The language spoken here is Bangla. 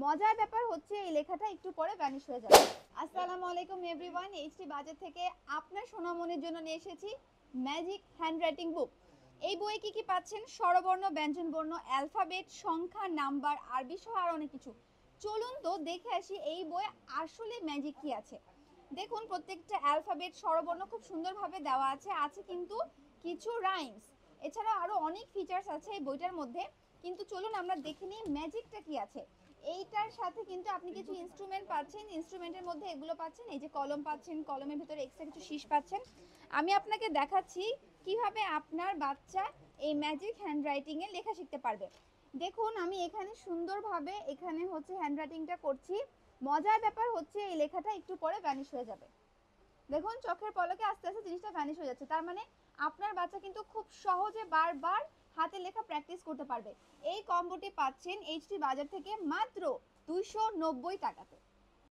মজার ব্যাপার হচ্ছে এই লেখাটা একটু পরে ভ্যানিশ হয়ে যাবে। আসসালামু আলাইকুম এভরিওয়ান, এইচটি বাজার থেকে আপনার সোনামনির জন্য নিয়ে এসেছি ম্যাজিক হ্যান্ডরাইটিং বুক। এই বইয়ে কি কি পাচ্ছেন? স্বরবর্ণ, ব্যঞ্জনবর্ণ, অ্যালফাবেট, সংখ্যা, নাম্বার, আরবি সহ আর অনেক কিছু। চলুন তো দেখে আসি এই বইয়ে আসলে ম্যাজিক কি আছে। দেখুন প্রত্যেকটা অ্যালফাবেট, স্বরবর্ণ খুব সুন্দরভাবে দেওয়া আছে, আছে কিন্তু কিছু রাইমস। এছাড়া আরো অনেক ফিচার্স আছে এই বইটার মধ্যে, কিন্তু চলুন আমরা দেখে নিই ম্যাজিকটা কি আছে। এইটার সাথে কিন্তু আপনি কিছু ইনস্ট্রুমেন্ট পাচ্ছেন, ইনস্ট্রুমেন্টের মধ্যে এগুলো পাচ্ছেন, এই যে কলম পাচ্ছেন, কলমের ভিতরে এক্সট্রা কিছু শীষ পাচ্ছেন। আমি আপনাকে দেখাচ্ছি কিভাবে আপনার বাচ্চা এই ম্যাজিক হ্যান্ডরাইটিং এ লেখা শিখতে পারবে। দেখুন আমি এখানে সুন্দরভাবে এখানে হচ্ছে হ্যান্ডরাইটিংটা করছি। মজার ব্যাপার হচ্ছে এই লেখাটা একটু পরে ভ্যানিশ হয়ে যাবে। দেখুন চোখের পলকে আস্তে আস্তে জিনিসটা ভ্যানিশ হয়ে যাচ্ছে, তার মানে আপনার বাচ্চা কিন্তু খুব সহজে বারবার হাতে লেখা প্র্যাকটিস করতে পারবে। এই কম্বোটি পাচ্ছেন এইচটি বাজার থেকে মাত্র 290 টাকাতে।